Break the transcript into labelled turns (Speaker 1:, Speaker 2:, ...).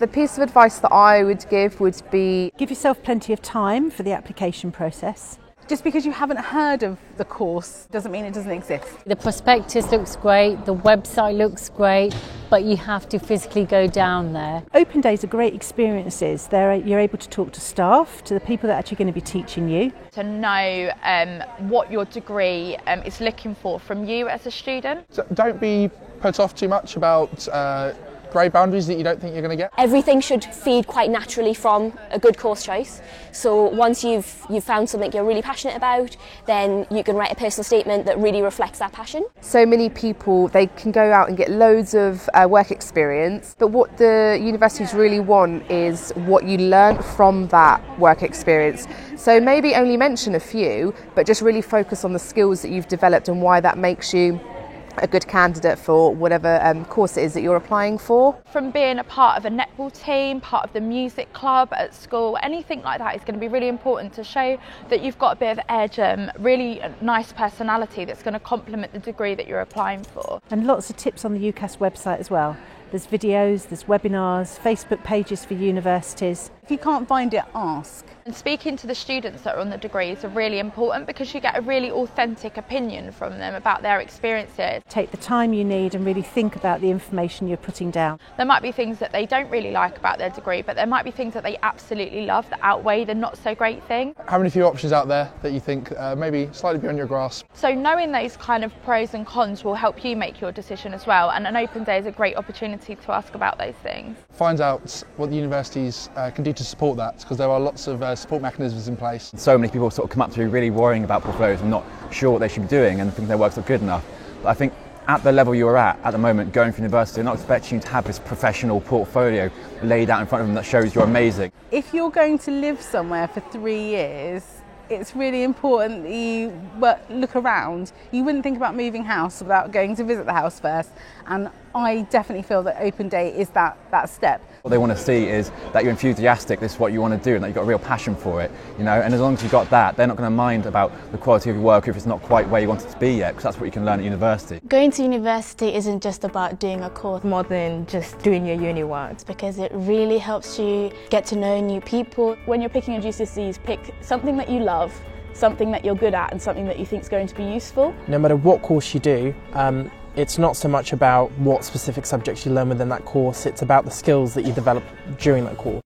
Speaker 1: The piece of advice that I would give would be
Speaker 2: give yourself plenty of time for the application process.
Speaker 3: Just because you haven't heard of the course doesn't mean it doesn't exist.
Speaker 4: The prospectus looks great, the website looks great, but you have to physically go down there.
Speaker 2: Open days are great experiences. You're able to talk to staff, to the people that are actually going to be teaching you.
Speaker 5: To know what your degree is looking for from you as a student.
Speaker 6: So don't be put off too much about grade boundaries that you don't think you're going to get.
Speaker 7: Everything should feed quite naturally from a good course choice. So once you've found something you're really passionate about, then you can write a personal statement that really reflects that passion.
Speaker 1: so many people, they can go out and get loads of work experience, but what the universities really want is what you learn from that work experience. So maybe only mention a few, but just really focus on the skills that you've developed and why that makes you a good candidate for whatever course it is that you're applying for.
Speaker 5: From being a part of a netball team, part of the music club at school, anything like that is going to be really important to show that you've got a bit of edge, really nice personality that's going to complement the degree that you're applying for.
Speaker 2: And lots of tips on the UCAS website as well. There's videos, there's webinars, Facebook pages for universities.
Speaker 3: If you can't find it, ask.
Speaker 5: And speaking to the students that are on the degrees are really important because you get a really authentic opinion from them about their experiences.
Speaker 2: Take the time you need and really think about the information you're putting down.
Speaker 5: There might be things that they don't really like about their degree, but there might be things that they absolutely love that outweigh the not so great thing.
Speaker 6: Having a few options out there that you think maybe slightly beyond your grasp.
Speaker 5: So knowing those kind of pros and cons will help you make your decision as well, and an open day is a great opportunity to ask about those things.
Speaker 6: Find out what the universities can do to support that, because there are lots of support mechanisms in place.
Speaker 8: So many people sort of come up to me really worrying about portfolios and not sure what they should be doing and think their work's not good enough. But I think at the level you're at the moment, going for university, they're not expecting you to have this professional portfolio laid out in front of them that shows you're amazing.
Speaker 3: If you're going to live somewhere for 3 years, it's really important that you look around. You wouldn't think about moving house without going to visit the house first, and I definitely feel that open day is that step.
Speaker 8: What they want to see is that you're enthusiastic, this is what you want to do, and that you've got a real passion for it, you know. And as long as you've got that, they're not going to mind about the quality of your work if it's not quite where you want it to be yet, because that's what you can learn at university.
Speaker 9: Going to university isn't just about doing a course
Speaker 10: more than just doing your uni work,
Speaker 9: because it really helps you get to know new people.
Speaker 11: When you're picking your GCSEs, pick something that you love, something that you're good at, and something that you think is going to be useful.
Speaker 12: No matter what course you do, it's not so much about what specific subjects you learn within that course, it's about the skills that you develop during that course.